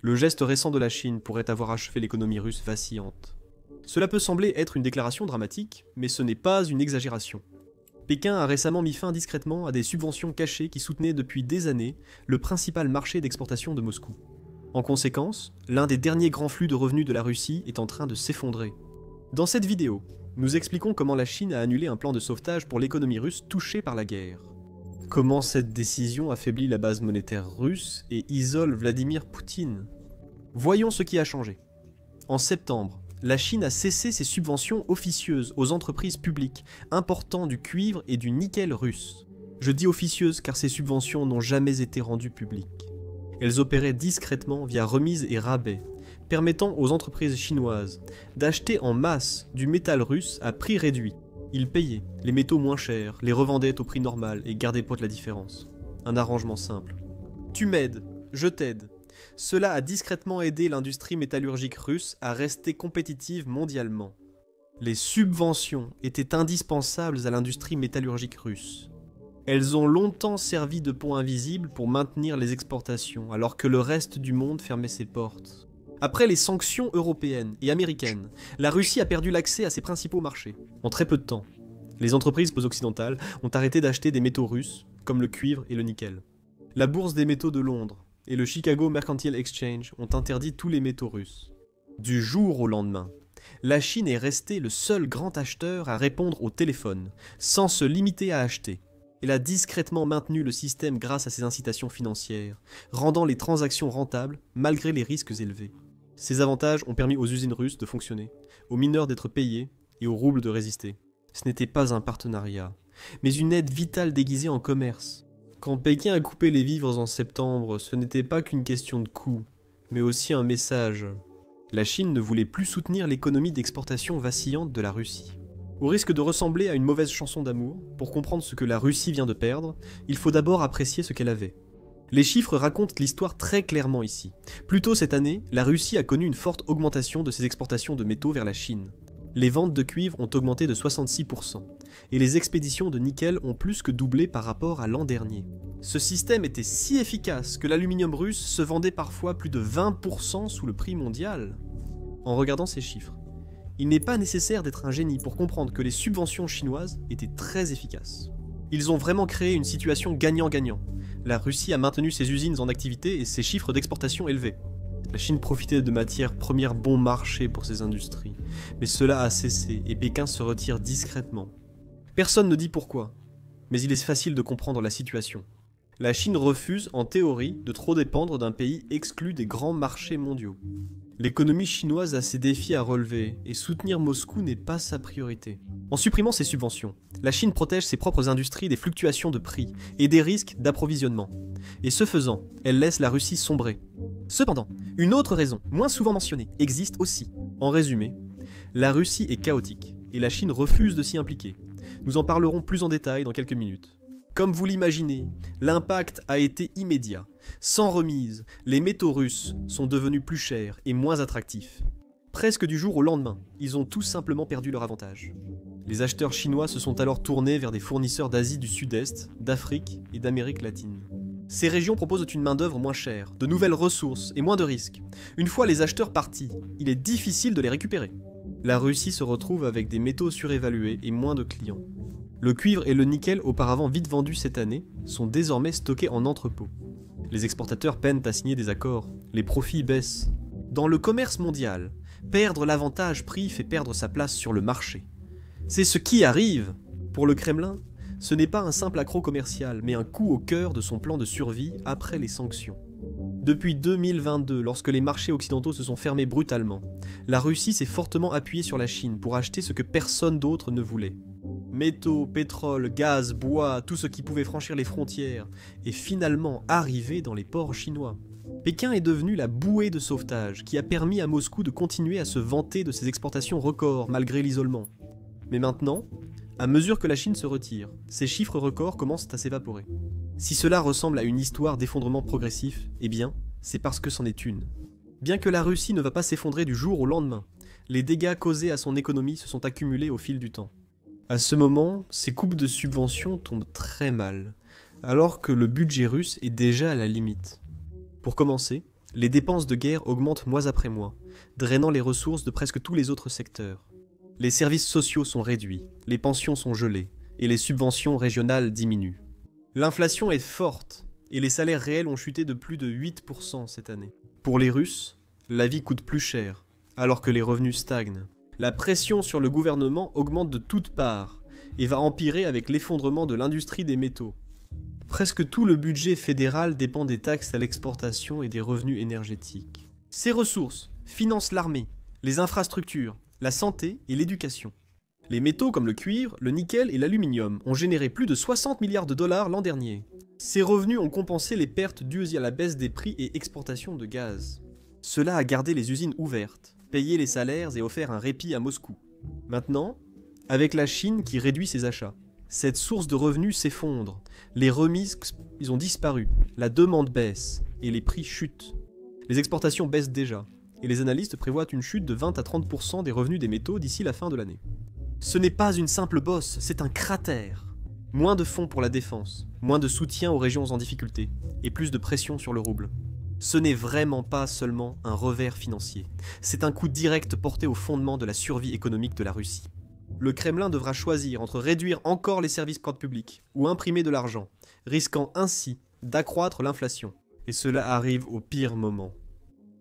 Le geste récent de la Chine pourrait avoir achevé l'économie russe vacillante. Cela peut sembler être une déclaration dramatique, mais ce n'est pas une exagération. Pékin a récemment mis fin discrètement à des subventions cachées qui soutenaient depuis des années le principal marché d'exportation de Moscou. En conséquence, l'un des derniers grands flux de revenus de la Russie est en train de s'effondrer. Dans cette vidéo, nous expliquons comment la Chine a annulé un plan de sauvetage pour l'économie russe touchée par la guerre. Comment cette décision affaiblit la base monétaire russe et isole Vladimir Poutine. Voyons ce qui a changé. En septembre, la Chine a cessé ses subventions officieuses aux entreprises publiques important du cuivre et du nickel russe. Je dis officieuses car ces subventions n'ont jamais été rendues publiques. Elles opéraient discrètement via remises et rabais, permettant aux entreprises chinoises d'acheter en masse du métal russe à prix réduit. Ils payaient les métaux moins chers, les revendaient au prix normal et gardaient pote la différence. Un arrangement simple. Tu m'aides, je t'aide. Cela a discrètement aidé l'industrie métallurgique russe à rester compétitive mondialement. Les subventions étaient indispensables à l'industrie métallurgique russe. Elles ont longtemps servi de pont invisible pour maintenir les exportations, alors que le reste du monde fermait ses portes. Après les sanctions européennes et américaines, la Russie a perdu l'accès à ses principaux marchés. En très peu de temps, les entreprises occidentales ont arrêté d'acheter des métaux russes, comme le cuivre et le nickel. La bourse des métaux de Londres et le Chicago Mercantile Exchange ont interdit tous les métaux russes. Du jour au lendemain, la Chine est restée le seul grand acheteur à répondre au téléphone, sans se limiter à acheter. Elle a discrètement maintenu le système grâce à ses incitations financières, rendant les transactions rentables malgré les risques élevés. Ces avantages ont permis aux usines russes de fonctionner, aux mineurs d'être payés et aux roubles de résister. Ce n'était pas un partenariat, mais une aide vitale déguisée en commerce. Quand Pékin a coupé les vivres en septembre, ce n'était pas qu'une question de coût, mais aussi un message. La Chine ne voulait plus soutenir l'économie d'exportation vacillante de la Russie. Au risque de ressembler à une mauvaise chanson d'amour, pour comprendre ce que la Russie vient de perdre, il faut d'abord apprécier ce qu'elle avait. Les chiffres racontent l'histoire très clairement ici. Plus tôt cette année, la Russie a connu une forte augmentation de ses exportations de métaux vers la Chine. Les ventes de cuivre ont augmenté de 66%, et les expéditions de nickel ont plus que doublé par rapport à l'an dernier. Ce système était si efficace que l'aluminium russe se vendait parfois plus de 20% sous le prix mondial. En regardant ces chiffres, il n'est pas nécessaire d'être un génie pour comprendre que les subventions chinoises étaient très efficaces. Ils ont vraiment créé une situation gagnant-gagnant. La Russie a maintenu ses usines en activité et ses chiffres d'exportation élevés. La Chine profitait de matières premières bon marché pour ses industries, mais cela a cessé et Pékin se retire discrètement. Personne ne dit pourquoi, mais il est facile de comprendre la situation. La Chine refuse, en théorie, de trop dépendre d'un pays exclu des grands marchés mondiaux. L'économie chinoise a ses défis à relever, et soutenir Moscou n'est pas sa priorité. En supprimant ses subventions, la Chine protège ses propres industries des fluctuations de prix et des risques d'approvisionnement. Et ce faisant, elle laisse la Russie sombrer. Cependant, une autre raison, moins souvent mentionnée, existe aussi. En résumé, la Russie est chaotique, et la Chine refuse de s'y impliquer. Nous en parlerons plus en détail dans quelques minutes. Comme vous l'imaginez, l'impact a été immédiat. Sans remise, les métaux russes sont devenus plus chers et moins attractifs. Presque du jour au lendemain, ils ont tout simplement perdu leur avantage. Les acheteurs chinois se sont alors tournés vers des fournisseurs d'Asie du Sud-Est, d'Afrique et d'Amérique latine. Ces régions proposent une main-d'œuvre moins chère, de nouvelles ressources et moins de risques. Une fois les acheteurs partis, il est difficile de les récupérer. La Russie se retrouve avec des métaux surévalués et moins de clients. Le cuivre et le nickel, auparavant vite vendus cette année, sont désormais stockés en entrepôt. Les exportateurs peinent à signer des accords, les profits baissent. Dans le commerce mondial, perdre l'avantage prix fait perdre sa place sur le marché. C'est ce qui arrive. Pour le Kremlin, ce n'est pas un simple accroc commercial, mais un coup au cœur de son plan de survie après les sanctions. Depuis 2022, lorsque les marchés occidentaux se sont fermés brutalement, la Russie s'est fortement appuyée sur la Chine pour acheter ce que personne d'autre ne voulait. Métaux, pétrole, gaz, bois, tout ce qui pouvait franchir les frontières est finalement arrivé dans les ports chinois. Pékin est devenu la bouée de sauvetage qui a permis à Moscou de continuer à se vanter de ses exportations records malgré l'isolement. Mais maintenant, à mesure que la Chine se retire, ces chiffres records commencent à s'évaporer. Si cela ressemble à une histoire d'effondrement progressif, eh bien, c'est parce que c'en est une. Bien que la Russie ne va pas s'effondrer du jour au lendemain, les dégâts causés à son économie se sont accumulés au fil du temps. À ce moment, ces coupes de subventions tombent très mal, alors que le budget russe est déjà à la limite. Pour commencer, Les dépenses de guerre augmentent mois après mois, drainant les ressources de presque tous les autres secteurs. Les services sociaux sont réduits, les pensions sont gelées, et les subventions régionales diminuent. L'inflation est forte, et les salaires réels ont chuté de plus de 8% cette année. Pour les Russes, la vie coûte plus cher, alors que les revenus stagnent. La pression sur le gouvernement augmente de toutes parts, et va empirer avec l'effondrement de l'industrie des métaux. Presque tout le budget fédéral dépend des taxes à l'exportation et des revenus énergétiques. Ces ressources financent l'armée, les infrastructures, la santé et l'éducation. Les métaux comme le cuivre, le nickel et l'aluminium ont généré plus de 60 milliards de dollars l'an dernier. Ces revenus ont compensé les pertes dues à la baisse des prix et exportation de gaz. Cela a gardé les usines ouvertes, payé les salaires et offert un répit à Moscou. Maintenant, avec la Chine qui réduit ses achats, cette source de revenus s'effondre, les remises ont disparu, la demande baisse et les prix chutent. Les exportations baissent déjà, et les analystes prévoient une chute de 20 à 30% des revenus des métaux d'ici la fin de l'année. Ce n'est pas une simple bosse, c'est un cratère. Moins de fonds pour la défense, moins de soutien aux régions en difficulté, et plus de pression sur le rouble. Ce n'est vraiment pas seulement un revers financier, c'est un coup direct porté au fondement de la survie économique de la Russie. Le Kremlin devra choisir entre réduire encore les services publics ou imprimer de l'argent, risquant ainsi d'accroître l'inflation. Et cela arrive au pire moment.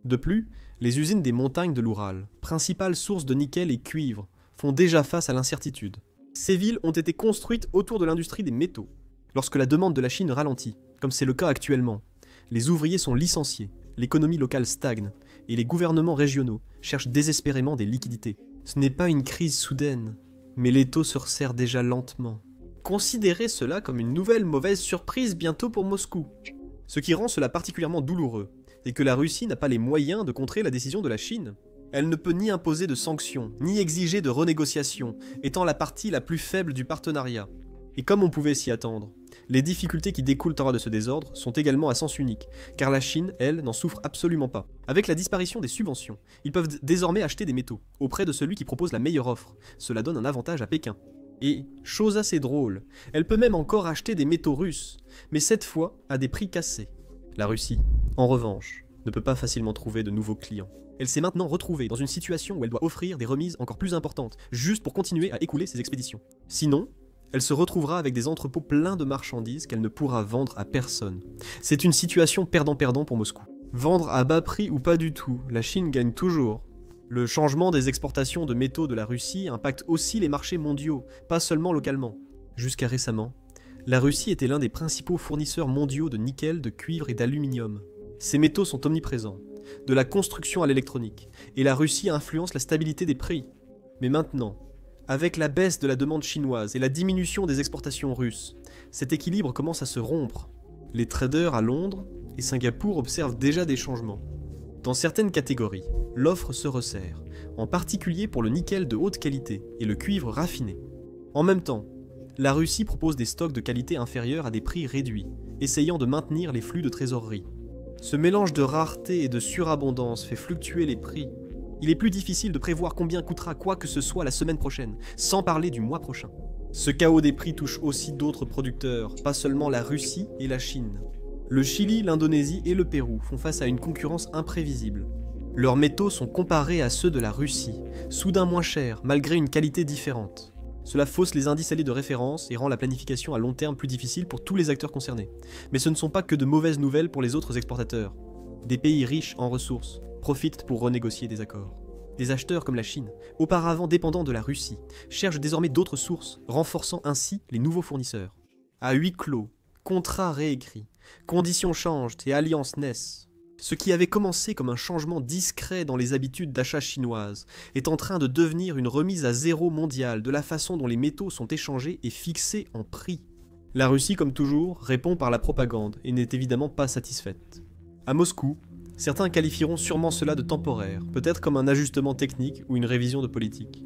De plus, les usines des montagnes de l'Oural, principales sources de nickel et cuivre, font déjà face à l'incertitude. Ces villes ont été construites autour de l'industrie des métaux. Lorsque la demande de la Chine ralentit, comme c'est le cas actuellement, les ouvriers sont licenciés, l'économie locale stagne, et les gouvernements régionaux cherchent désespérément des liquidités. Ce n'est pas une crise soudaine, mais l'étau se resserre déjà lentement. Considérez cela comme une nouvelle mauvaise surprise bientôt pour Moscou. Ce qui rend cela particulièrement douloureux, c'est que la Russie n'a pas les moyens de contrer la décision de la Chine. Elle ne peut ni imposer de sanctions, ni exiger de renégociations, étant la partie la plus faible du partenariat. Et comme on pouvait s'y attendre, les difficultés qui découlent de ce désordre sont également à sens unique, car la Chine, elle, n'en souffre absolument pas. Avec la disparition des subventions, ils peuvent désormais acheter des métaux, auprès de celui qui propose la meilleure offre. Cela donne un avantage à Pékin. Et, chose assez drôle, elle peut même encore acheter des métaux russes, mais cette fois à des prix cassés. La Russie, en revanche, ne peut pas facilement trouver de nouveaux clients. Elle s'est maintenant retrouvée dans une situation où elle doit offrir des remises encore plus importantes, juste pour continuer à écouler ses expéditions. Sinon, elle se retrouvera avec des entrepôts pleins de marchandises qu'elle ne pourra vendre à personne. C'est une situation perdant-perdant pour Moscou. Vendre à bas prix ou pas du tout, la Chine gagne toujours. Le changement des exportations de métaux de la Russie impacte aussi les marchés mondiaux, pas seulement localement. Jusqu'à récemment, la Russie était l'un des principaux fournisseurs mondiaux de nickel, de cuivre et d'aluminium. Ces métaux sont omniprésents, de la construction à l'électronique, et la Russie influence la stabilité des prix. Mais maintenant, avec la baisse de la demande chinoise et la diminution des exportations russes, cet équilibre commence à se rompre. Les traders à Londres et Singapour observent déjà des changements. Dans certaines catégories, l'offre se resserre, en particulier pour le nickel de haute qualité et le cuivre raffiné. En même temps, la Russie propose des stocks de qualité inférieure à des prix réduits, essayant de maintenir les flux de trésorerie. Ce mélange de rareté et de surabondance fait fluctuer les prix. Il est plus difficile de prévoir combien coûtera quoi que ce soit la semaine prochaine, sans parler du mois prochain. Ce chaos des prix touche aussi d'autres producteurs, pas seulement la Russie et la Chine. Le Chili, l'Indonésie et le Pérou font face à une concurrence imprévisible. Leurs métaux sont comparés à ceux de la Russie, soudain moins chers, malgré une qualité différente. Cela fausse les indices alliés de référence et rend la planification à long terme plus difficile pour tous les acteurs concernés. Mais ce ne sont pas que de mauvaises nouvelles pour les autres exportateurs. Des pays riches en ressources profitent pour renégocier des accords. Des acheteurs comme la Chine, auparavant dépendants de la Russie, cherchent désormais d'autres sources, renforçant ainsi les nouveaux fournisseurs. À huis clos, contrats réécrits, conditions changent et alliances naissent. Ce qui avait commencé comme un changement discret dans les habitudes d'achat chinoises est en train de devenir une remise à zéro mondiale de la façon dont les métaux sont échangés et fixés en prix. La Russie, comme toujours, répond par la propagande et n'est évidemment pas satisfaite. À Moscou, certains qualifieront sûrement cela de temporaire, peut-être comme un ajustement technique ou une révision de politique.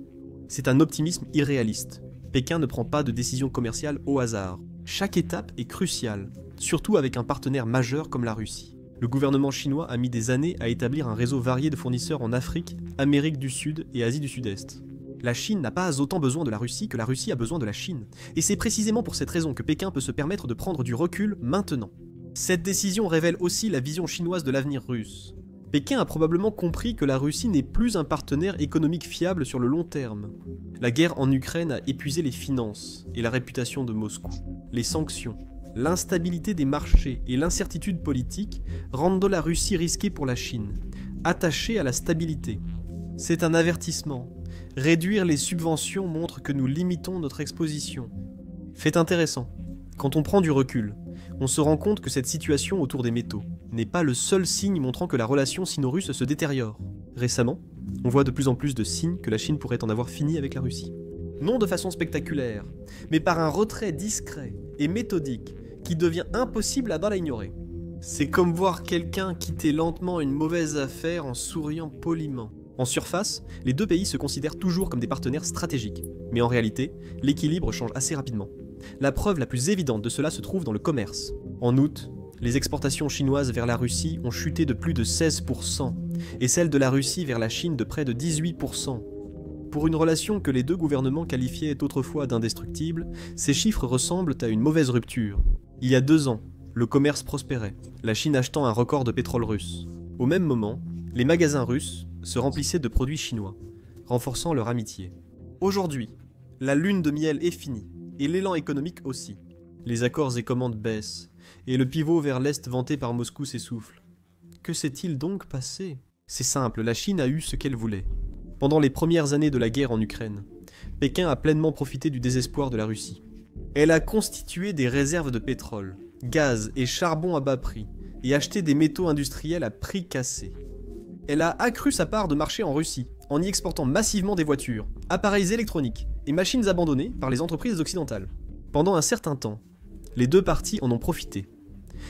C'est un optimisme irréaliste. Pékin ne prend pas de décision commerciale au hasard. Chaque étape est cruciale, surtout avec un partenaire majeur comme la Russie. Le gouvernement chinois a mis des années à établir un réseau varié de fournisseurs en Afrique, Amérique du Sud et Asie du Sud-Est. La Chine n'a pas autant besoin de la Russie que la Russie a besoin de la Chine. Et c'est précisément pour cette raison que Pékin peut se permettre de prendre du recul maintenant. Cette décision révèle aussi la vision chinoise de l'avenir russe. Pékin a probablement compris que la Russie n'est plus un partenaire économique fiable sur le long terme. La guerre en Ukraine a épuisé les finances et la réputation de Moscou. Les sanctions, l'instabilité des marchés et l'incertitude politique rendent la Russie risquée pour la Chine, attachée à la stabilité. C'est un avertissement. Réduire les subventions montre que nous limitons notre exposition. Fait intéressant. Quand on prend du recul, on se rend compte que cette situation autour des métaux n'est pas le seul signe montrant que la relation sino-russe se détériore. Récemment, on voit de plus en plus de signes que la Chine pourrait en avoir fini avec la Russie. Non de façon spectaculaire, mais par un retrait discret et méthodique qui devient impossible à d'en ignorer. C'est comme voir quelqu'un quitter lentement une mauvaise affaire en souriant poliment. En surface, les deux pays se considèrent toujours comme des partenaires stratégiques, mais en réalité, l'équilibre change assez rapidement. La preuve la plus évidente de cela se trouve dans le commerce. En août, les exportations chinoises vers la Russie ont chuté de plus de 16%, et celles de la Russie vers la Chine de près de 18%. Pour une relation que les deux gouvernements qualifiaient autrefois d'indestructible, ces chiffres ressemblent à une mauvaise rupture. Il y a 2 ans, le commerce prospérait, la Chine achetant un record de pétrole russe. Au même moment, les magasins russes se remplissaient de produits chinois, renforçant leur amitié. Aujourd'hui, la lune de miel est finie, et l'élan économique aussi. Les accords et commandes baissent, et le pivot vers l'Est vanté par Moscou s'essouffle. Que s'est-il donc passé? C'est simple, la Chine a eu ce qu'elle voulait. Pendant les premières années de la guerre en Ukraine, Pékin a pleinement profité du désespoir de la Russie. Elle a constitué des réserves de pétrole, gaz et charbon à bas prix, et acheté des métaux industriels à prix cassés. Elle a accru sa part de marché en Russie, en y exportant massivement des voitures, appareils électroniques et machines abandonnées par les entreprises occidentales. Pendant un certain temps, les deux parties en ont profité.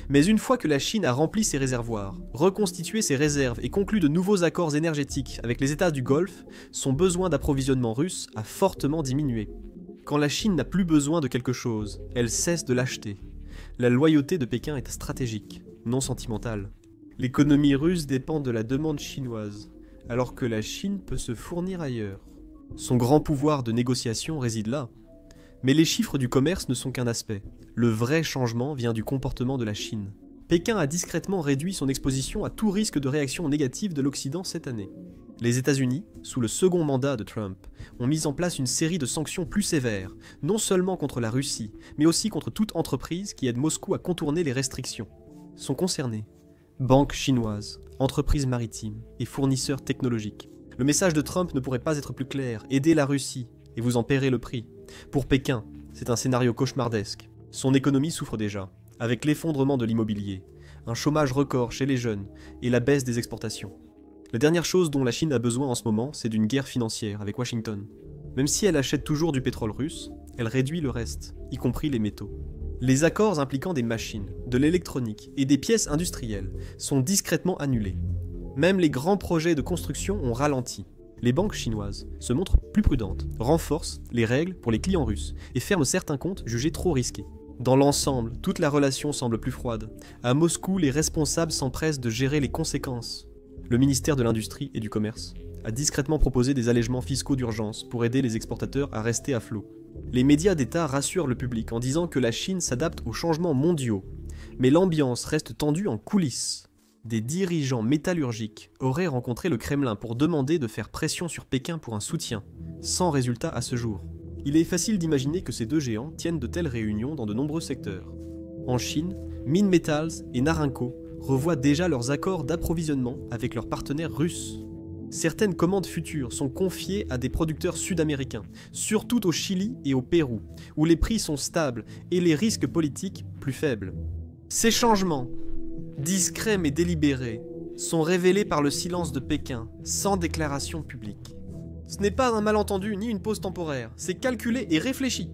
Mais une fois que la Chine a rempli ses réservoirs, reconstitué ses réserves et conclu de nouveaux accords énergétiques avec les États du Golfe, son besoin d'approvisionnement russe a fortement diminué. Quand la Chine n'a plus besoin de quelque chose, elle cesse de l'acheter. La loyauté de Pékin est stratégique, non sentimentale. L'économie russe dépend de la demande chinoise, alors que la Chine peut se fournir ailleurs. Son grand pouvoir de négociation réside là. Mais les chiffres du commerce ne sont qu'un aspect. Le vrai changement vient du comportement de la Chine. Pékin a discrètement réduit son exposition à tout risque de réaction négative de l'Occident cette année. Les États-Unis, sous le second mandat de Trump, ont mis en place une série de sanctions plus sévères, non seulement contre la Russie, mais aussi contre toute entreprise qui aide Moscou à contourner les restrictions. Sont concernés banques chinoises, entreprises maritimes et fournisseurs technologiques. Le message de Trump ne pourrait pas être plus clair. Aidez la Russie, et vous en paierez le prix. Pour Pékin, c'est un scénario cauchemardesque. Son économie souffre déjà, avec l'effondrement de l'immobilier, un chômage record chez les jeunes et la baisse des exportations. La dernière chose dont la Chine a besoin en ce moment, c'est d'une guerre financière avec Washington. Même si elle achète toujours du pétrole russe, elle réduit le reste, y compris les métaux. Les accords impliquant des machines, de l'électronique et des pièces industrielles sont discrètement annulés. Même les grands projets de construction ont ralenti. Les banques chinoises se montrent plus prudentes, renforcent les règles pour les clients russes et ferment certains comptes jugés trop risqués. Dans l'ensemble, toute la relation semble plus froide. À Moscou, les responsables s'empressent de gérer les conséquences. Le ministère de l'Industrie et du Commerce a discrètement proposé des allègements fiscaux d'urgence pour aider les exportateurs à rester à flot. Les médias d'État rassurent le public en disant que la Chine s'adapte aux changements mondiaux, mais l'ambiance reste tendue en coulisses. Des dirigeants métallurgiques auraient rencontré le Kremlin pour demander de faire pression sur Pékin pour un soutien, sans résultat à ce jour. Il est facile d'imaginer que ces deux géants tiennent de telles réunions dans de nombreux secteurs. En Chine, Minmetals et Narinco revoient déjà leurs accords d'approvisionnement avec leurs partenaires russes. Certaines commandes futures sont confiées à des producteurs sud-américains, surtout au Chili et au Pérou, où les prix sont stables et les risques politiques plus faibles. Ces changements, discrets mais délibérés, sont révélés par le silence de Pékin, sans déclaration publique. Ce n'est pas un malentendu ni une pause temporaire, c'est calculé et réfléchi.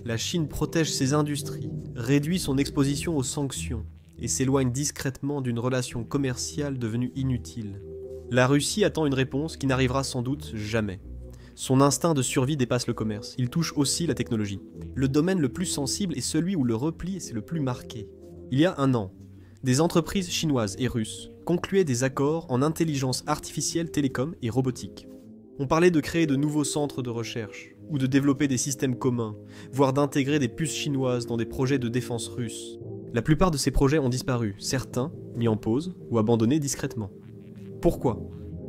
La Chine protège ses industries, réduit son exposition aux sanctions et s'éloigne discrètement d'une relation commerciale devenue inutile. La Russie attend une réponse qui n'arrivera sans doute jamais. Son instinct de survie dépasse le commerce, il touche aussi la technologie. Le domaine le plus sensible est celui où le repli est le plus marqué. Il y a 1 an, des entreprises chinoises et russes concluaient des accords en intelligence artificielle, télécom et robotique. On parlait de créer de nouveaux centres de recherche, ou de développer des systèmes communs, voire d'intégrer des puces chinoises dans des projets de défense russes. La plupart de ces projets ont disparu, certains mis en pause ou abandonnés discrètement. Pourquoi ?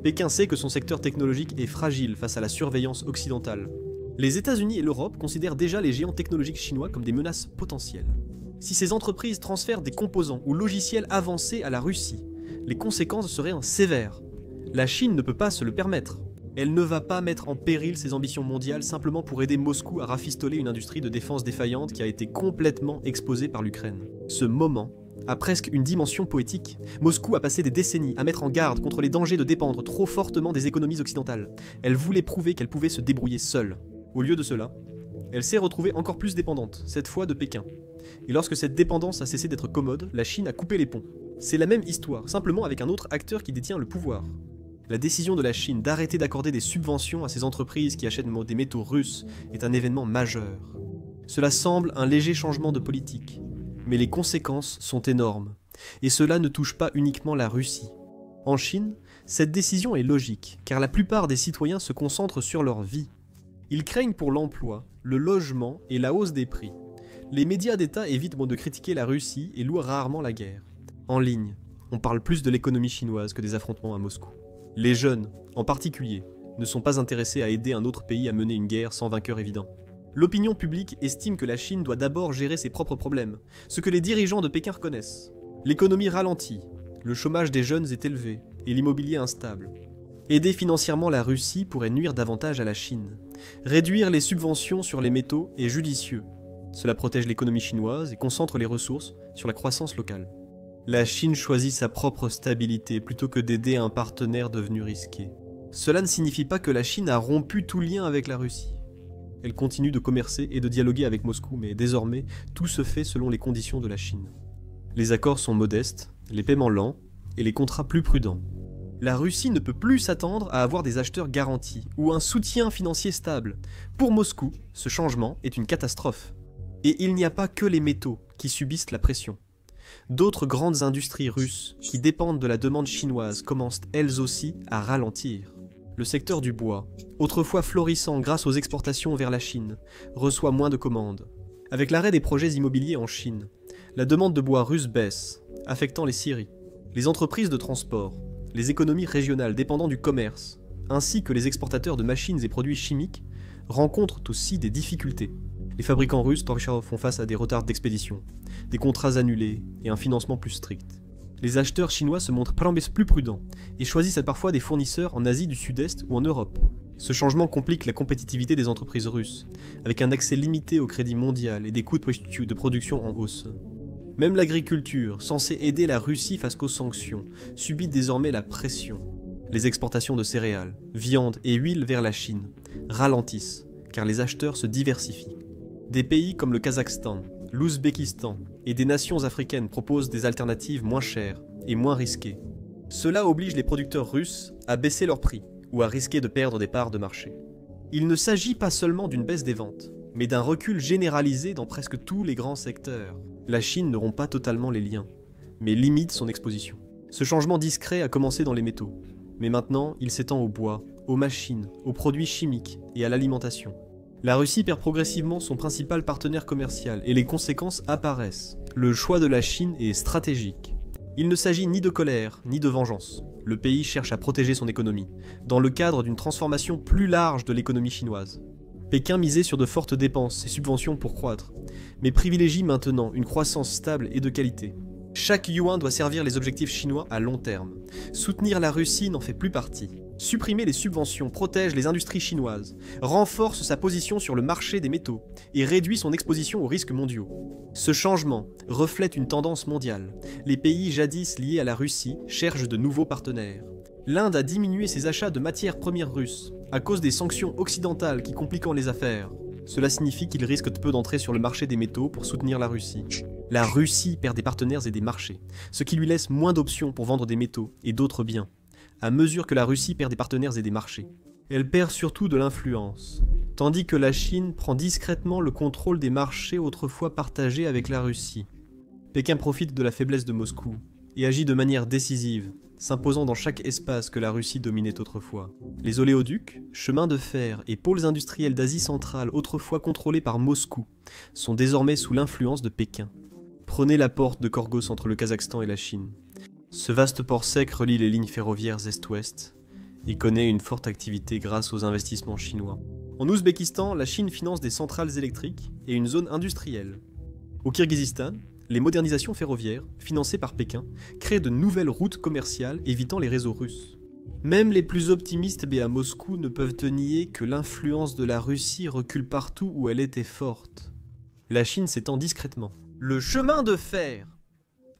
Pékin sait que son secteur technologique est fragile face à la surveillance occidentale. Les États-Unis et l'Europe considèrent déjà les géants technologiques chinois comme des menaces potentielles. Si ces entreprises transfèrent des composants ou logiciels avancés à la Russie, les conséquences seraient sévères. La Chine ne peut pas se le permettre. Elle ne va pas mettre en péril ses ambitions mondiales simplement pour aider Moscou à rafistoler une industrie de défense défaillante qui a été complètement exposée par l'Ukraine. Ce moment a presque une dimension poétique. Moscou a passé des décennies à mettre en garde contre les dangers de dépendre trop fortement des économies occidentales. Elle voulait prouver qu'elle pouvait se débrouiller seule. Au lieu de cela, elle s'est retrouvée encore plus dépendante, cette fois de Pékin. Et lorsque cette dépendance a cessé d'être commode, la Chine a coupé les ponts. C'est la même histoire, simplement avec un autre acteur qui détient le pouvoir. La décision de la Chine d'arrêter d'accorder des subventions à ces entreprises qui achètent des métaux russes est un événement majeur. Cela semble un léger changement de politique, mais les conséquences sont énormes. Et cela ne touche pas uniquement la Russie. En Chine, cette décision est logique, car la plupart des citoyens se concentrent sur leur vie. Ils craignent pour l'emploi, le logement et la hausse des prix. Les médias d'État évitent de critiquer la Russie et louent rarement la guerre. En ligne, on parle plus de l'économie chinoise que des affrontements à Moscou. Les jeunes, en particulier, ne sont pas intéressés à aider un autre pays à mener une guerre sans vainqueur évident. L'opinion publique estime que la Chine doit d'abord gérer ses propres problèmes, ce que les dirigeants de Pékin reconnaissent. L'économie ralentit, le chômage des jeunes est élevé et l'immobilier instable. Aider financièrement la Russie pourrait nuire davantage à la Chine. Réduire les subventions sur les métaux est judicieux. Cela protège l'économie chinoise et concentre les ressources sur la croissance locale. La Chine choisit sa propre stabilité plutôt que d'aider un partenaire devenu risqué. Cela ne signifie pas que la Chine a rompu tout lien avec la Russie. Elle continue de commercer et de dialoguer avec Moscou, mais désormais, tout se fait selon les conditions de la Chine. Les accords sont modestes, les paiements lents et les contrats plus prudents. La Russie ne peut plus s'attendre à avoir des acheteurs garantis ou un soutien financier stable. Pour Moscou, ce changement est une catastrophe. Et il n'y a pas que les métaux qui subissent la pression. D'autres grandes industries russes qui dépendent de la demande chinoise commencent elles aussi à ralentir. Le secteur du bois, autrefois florissant grâce aux exportations vers la Chine, reçoit moins de commandes. Avec l'arrêt des projets immobiliers en Chine, la demande de bois russe baisse, affectant les scieries. Les entreprises de transport, les économies régionales dépendant du commerce, ainsi que les exportateurs de machines et produits chimiques, rencontrent aussi des difficultés. Les fabricants russes font face à des retards d'expédition, des contrats annulés et un financement plus strict. Les acheteurs chinois se montrent plus prudents et choisissent parfois des fournisseurs en Asie du Sud-Est ou en Europe. Ce changement complique la compétitivité des entreprises russes, avec un accès limité au crédit mondial et des coûts de production en hausse. Même l'agriculture, censée aider la Russie face aux sanctions, subit désormais la pression. Les exportations de céréales, viande et huile vers la Chine ralentissent, car les acheteurs se diversifient. Des pays comme le Kazakhstan, l'Ouzbékistan et des nations africaines proposent des alternatives moins chères et moins risquées. Cela oblige les producteurs russes à baisser leurs prix ou à risquer de perdre des parts de marché. Il ne s'agit pas seulement d'une baisse des ventes, mais d'un recul généralisé dans presque tous les grands secteurs. La Chine ne rompt pas totalement les liens, mais limite son exposition. Ce changement discret a commencé dans les métaux, mais maintenant il s'étend au bois, aux machines, aux produits chimiques et à l'alimentation. La Russie perd progressivement son principal partenaire commercial et les conséquences apparaissent. Le choix de la Chine est stratégique. Il ne s'agit ni de colère, ni de vengeance. Le pays cherche à protéger son économie, dans le cadre d'une transformation plus large de l'économie chinoise. Pékin misait sur de fortes dépenses et subventions pour croître, mais privilégie maintenant une croissance stable et de qualité. Chaque yuan doit servir les objectifs chinois à long terme. Soutenir la Russie n'en fait plus partie. Supprimer les subventions protège les industries chinoises, renforce sa position sur le marché des métaux et réduit son exposition aux risques mondiaux. Ce changement reflète une tendance mondiale. Les pays jadis liés à la Russie cherchent de nouveaux partenaires. L'Inde a diminué ses achats de matières premières russes à cause des sanctions occidentales qui compliquent les affaires. Cela signifie qu'il risque peu d'entrer sur le marché des métaux pour soutenir la Russie. La Russie perd des partenaires et des marchés, ce qui lui laisse moins d'options pour vendre des métaux et d'autres biens, à mesure que la Russie perd des partenaires et des marchés. Elle perd surtout de l'influence, tandis que la Chine prend discrètement le contrôle des marchés autrefois partagés avec la Russie. Pékin profite de la faiblesse de Moscou et agit de manière décisive, s'imposant dans chaque espace que la Russie dominait autrefois. Les oléoducs, chemins de fer et pôles industriels d'Asie centrale autrefois contrôlés par Moscou sont désormais sous l'influence de Pékin. Prenez la porte de Korgos entre le Kazakhstan et la Chine. Ce vaste port sec relie les lignes ferroviaires est-ouest et connaît une forte activité grâce aux investissements chinois. En Ouzbékistan, la Chine finance des centrales électriques et une zone industrielle. Au Kirghizistan, les modernisations ferroviaires, financées par Pékin, créent de nouvelles routes commerciales évitant les réseaux russes. Même les plus optimistes à Moscou ne peuvent nier que l'influence de la Russie recule partout où elle était forte. La Chine s'étend discrètement. Le chemin de fer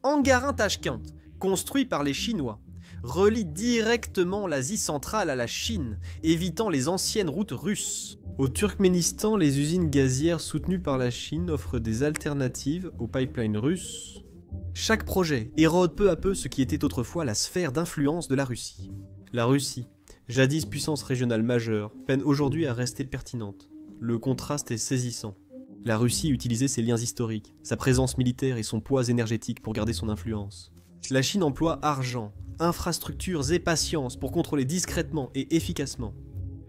Angarin-Tachkent, construit par les Chinois, relie directement l'Asie centrale à la Chine, évitant les anciennes routes russes. Au Turkménistan, les usines gazières soutenues par la Chine offrent des alternatives aux pipelines russes. Chaque projet érode peu à peu ce qui était autrefois la sphère d'influence de la Russie. La Russie, jadis puissance régionale majeure, peine aujourd'hui à rester pertinente. Le contraste est saisissant. La Russie utilisait ses liens historiques, sa présence militaire et son poids énergétique pour garder son influence. La Chine emploie argent, infrastructures et patience pour contrôler discrètement et efficacement.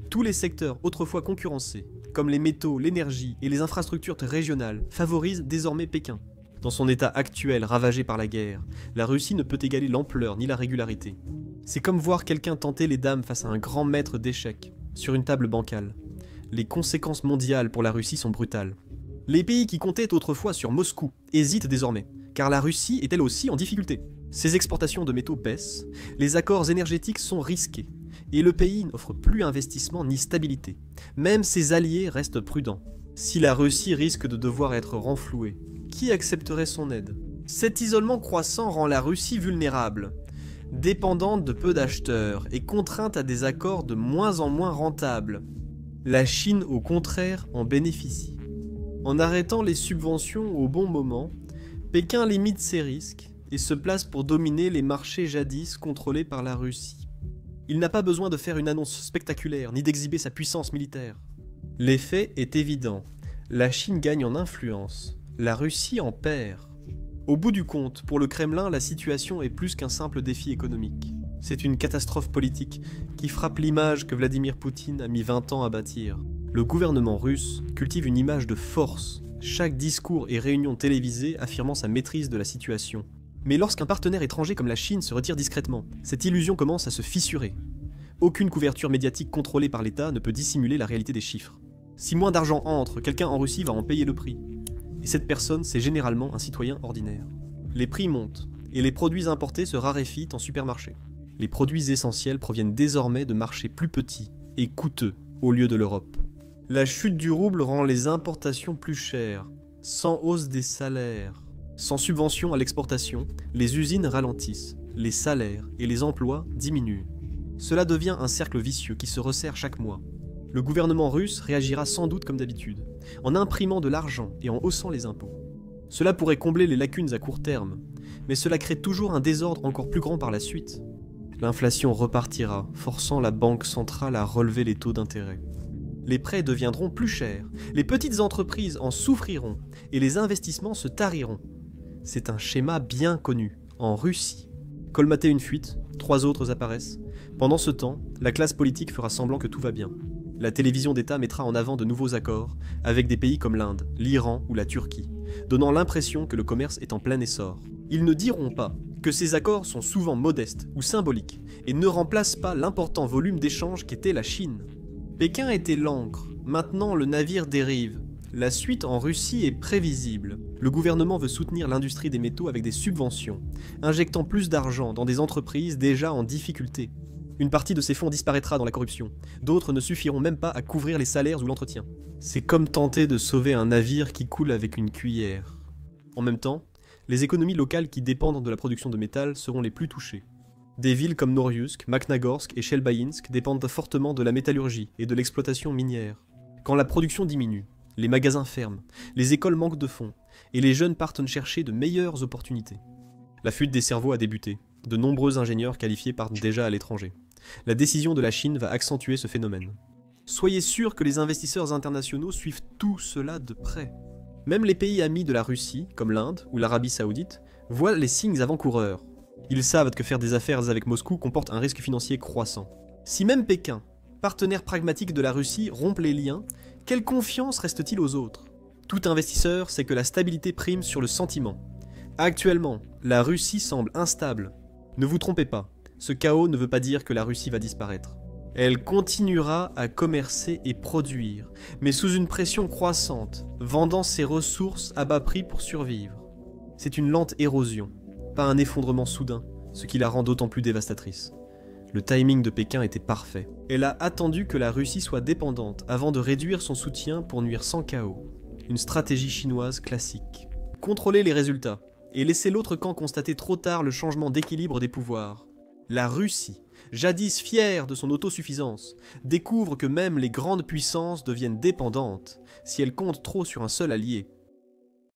Tous les secteurs autrefois concurrencés, comme les métaux, l'énergie et les infrastructures régionales, favorisent désormais Pékin. Dans son état actuel ravagé par la guerre, la Russie ne peut égaler l'ampleur ni la régularité. C'est comme voir quelqu'un tenter les dames face à un grand maître d'échecs, sur une table bancale. Les conséquences mondiales pour la Russie sont brutales. Les pays qui comptaient autrefois sur Moscou hésitent désormais, car la Russie est elle aussi en difficulté. Ses exportations de métaux baissent, les accords énergétiques sont risqués, et le pays n'offre plus investissement ni stabilité. Même ses alliés restent prudents. Si la Russie risque de devoir être renflouée, qui accepterait son aide? Cet isolement croissant rend la Russie vulnérable, dépendante de peu d'acheteurs et contrainte à des accords de moins en moins rentables. La Chine, au contraire, en bénéficie. En arrêtant les subventions au bon moment, Pékin limite ses risques et se place pour dominer les marchés jadis contrôlés par la Russie. Il n'a pas besoin de faire une annonce spectaculaire ni d'exhiber sa puissance militaire. L'effet est évident. La Chine gagne en influence. La Russie en perd. Au bout du compte, pour le Kremlin, la situation est plus qu'un simple défi économique. C'est une catastrophe politique qui frappe l'image que Vladimir Poutine a mis 20 ans à bâtir. Le gouvernement russe cultive une image de force, chaque discours et réunion télévisée affirmant sa maîtrise de la situation. Mais lorsqu'un partenaire étranger comme la Chine se retire discrètement, cette illusion commence à se fissurer. Aucune couverture médiatique contrôlée par l'État ne peut dissimuler la réalité des chiffres. Si moins d'argent entre, quelqu'un en Russie va en payer le prix. Et cette personne, c'est généralement un citoyen ordinaire. Les prix montent, et les produits importés se raréfient en supermarché. Les produits essentiels proviennent désormais de marchés plus petits et coûteux au lieu de l'Europe. La chute du rouble rend les importations plus chères, sans hausse des salaires. Sans subvention à l'exportation, les usines ralentissent, les salaires et les emplois diminuent. Cela devient un cercle vicieux qui se resserre chaque mois. Le gouvernement russe réagira sans doute comme d'habitude, en imprimant de l'argent et en haussant les impôts. Cela pourrait combler les lacunes à court terme, mais cela crée toujours un désordre encore plus grand par la suite. L'inflation repartira, forçant la banque centrale à relever les taux d'intérêt. Les prêts deviendront plus chers, les petites entreprises en souffriront et les investissements se tariront. C'est un schéma bien connu, en Russie. Colmater une fuite, 3 autres apparaissent. Pendant ce temps, la classe politique fera semblant que tout va bien. La télévision d'État mettra en avant de nouveaux accords avec des pays comme l'Inde, l'Iran ou la Turquie, donnant l'impression que le commerce est en plein essor. Ils ne diront pas que ces accords sont souvent modestes ou symboliques et ne remplacent pas l'important volume d'échanges qu'était la Chine. Pékin était l'ancre, maintenant le navire dérive. La suite en Russie est prévisible. Le gouvernement veut soutenir l'industrie des métaux avec des subventions, injectant plus d'argent dans des entreprises déjà en difficulté. Une partie de ces fonds disparaîtra dans la corruption, d'autres ne suffiront même pas à couvrir les salaires ou l'entretien. C'est comme tenter de sauver un navire qui coule avec une cuillère. En même temps, les économies locales qui dépendent de la production de métal seront les plus touchées. Des villes comme Noryusk, Magnagorsk et Chelbaïnsk dépendent fortement de la métallurgie et de l'exploitation minière. Quand la production diminue, les magasins ferment, les écoles manquent de fonds, et les jeunes partent chercher de meilleures opportunités. La fuite des cerveaux a débuté. De nombreux ingénieurs qualifiés partent déjà à l'étranger. La décision de la Chine va accentuer ce phénomène. Soyez sûrs que les investisseurs internationaux suivent tout cela de près. Même les pays amis de la Russie, comme l'Inde ou l'Arabie Saoudite, voient les signes avant-coureurs. Ils savent que faire des affaires avec Moscou comporte un risque financier croissant. Si même Pékin, partenaire pragmatique de la Russie, rompt les liens, quelle confiance reste-t-il aux autres? Tout investisseur sait que la stabilité prime sur le sentiment. Actuellement, la Russie semble instable. Ne vous trompez pas, ce chaos ne veut pas dire que la Russie va disparaître. Elle continuera à commercer et produire, mais sous une pression croissante, vendant ses ressources à bas prix pour survivre. C'est une lente érosion, pas un effondrement soudain, ce qui la rend d'autant plus dévastatrice. Le timing de Pékin était parfait. Elle a attendu que la Russie soit dépendante avant de réduire son soutien pour nuire sans chaos. Une stratégie chinoise classique. Contrôler les résultats, et laisser l'autre camp constater trop tard le changement d'équilibre des pouvoirs. La Russie, jadis fière de son autosuffisance, découvre que même les grandes puissances deviennent dépendantes si elles comptent trop sur un seul allié.